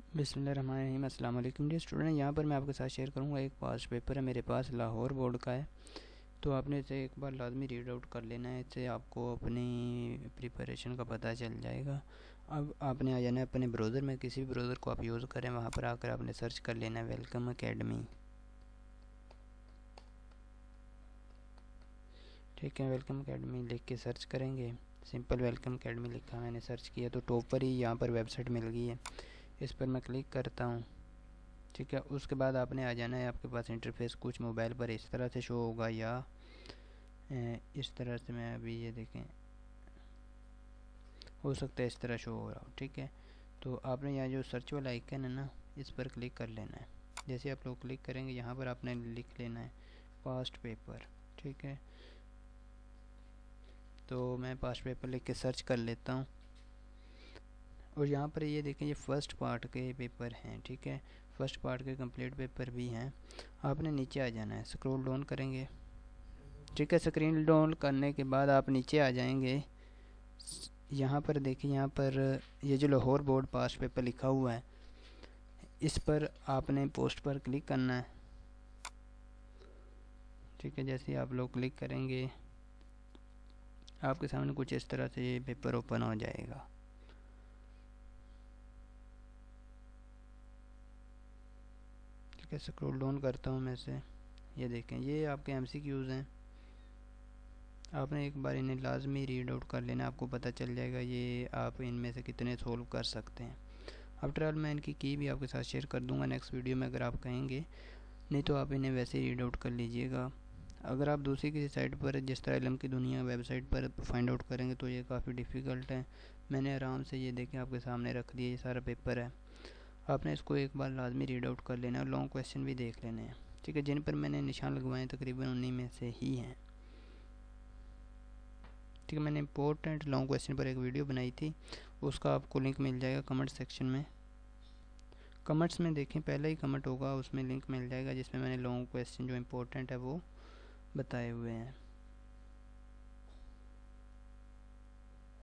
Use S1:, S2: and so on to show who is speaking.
S1: बिस्मिल्लाहिर्रहमानिर्रहीम। अस्सलाम वालेकुम जी स्टूडेंट, यहाँ पर मैं आपके साथ शेयर करूँगा एक पास्ट पेपर है मेरे पास, लाहौर बोर्ड का है। तो आपने इसे एक बार लाजमी रीड आउट कर लेना है, इससे आपको अपनी प्रिपरेशन का पता चल जाएगा। अब आपने आ जाना है अपने ब्राउज़र में, किसी भी ब्राउज़र को आप यूज़ करें, वहाँ पर आकर आपने सर्च कर लेना है वेलकम अकेडमी। ठीक है, वेलकम अकेडमी लिख के सर्च करेंगे। सिंपल वेलकम अकेडमी लिखा मैंने सर्च किया तो टॉप पर ही यहाँ पर वेबसाइट मिल गई है, इस पर मैं क्लिक करता हूँ। ठीक है, उसके बाद आपने आ जाना है, आपके पास इंटरफेस कुछ मोबाइल पर इस तरह से शो होगा या इस तरह से। मैं अभी ये देखें, हो सकता है इस तरह शो हो रहा हो। ठीक है, तो आपने यहाँ जो सर्च वाला आइकन है ना, इस पर क्लिक कर लेना है। जैसे आप लोग क्लिक करेंगे, यहाँ पर आपने लिख लेना है पास्ट पेपर। ठीक है, तो मैं पास्ट पेपर लिख के सर्च कर लेता हूँ और यहाँ पर ये देखें, ये फ़र्स्ट पार्ट के पेपर हैं। ठीक है, फर्स्ट पार्ट के कंप्लीट पेपर भी हैं। आपने नीचे आ जाना है, स्क्रॉल डाउन करेंगे। ठीक है, स्क्रीन डाउन करने के बाद आप नीचे आ जाएंगे। यहाँ पर देखिए, यहाँ पर ये जो लाहौर बोर्ड पास्ट पेपर लिखा हुआ है, इस पर आपने पोस्ट पर क्लिक करना है। ठीक है, जैसे आप लोग क्लिक करेंगे, आपके सामने कुछ इस तरह से ये पेपर ओपन हो जाएगा। ठीक है, स्क्रॉल डाउन करता हूँ मैं से। ये देखें, ये आपके एमसीक्यूज़ हैं। आपने एक बार इन्हें लाजमी रीड आउट कर लेना, आपको पता चल जाएगा ये आप इनमें से कितने सोल्व कर सकते हैं। आफ्टर ऑल मैं इनकी की भी आपके साथ शेयर कर दूंगा नेक्स्ट वीडियो में अगर आप कहेंगे, नहीं तो आप इन्हें वैसे ही रीड आउट कर लीजिएगा। अगर आप दूसरी किसी साइट पर, जिस तरह इल्म की दुनिया वेबसाइट पर फाइंड आउट करेंगे तो ये काफ़ी डिफ़िकल्ट है। मैंने आराम से ये देखें आपके सामने रख दिया, ये सारा पेपर है। आपने इसको एक बार लाजमी रीड आउट कर लेना और लॉन्ग क्वेश्चन भी देख लेने हैं। ठीक है, जिन पर मैंने निशान लगवाए तकरीबन उन्हीं में से ही हैं। ठीक है, मैंने इंपॉर्टेंट लॉन्ग क्वेश्चन पर एक वीडियो बनाई थी, उसका आपको लिंक मिल जाएगा कमेंट सेक्शन में। कमेंट्स में देखें, पहला ही कमेंट होगा, उसमें लिंक मिल जाएगा जिसमें मैंने लॉन्ग क्वेश्चन जो इंपॉर्टेंट है वो बताए हुए हैं।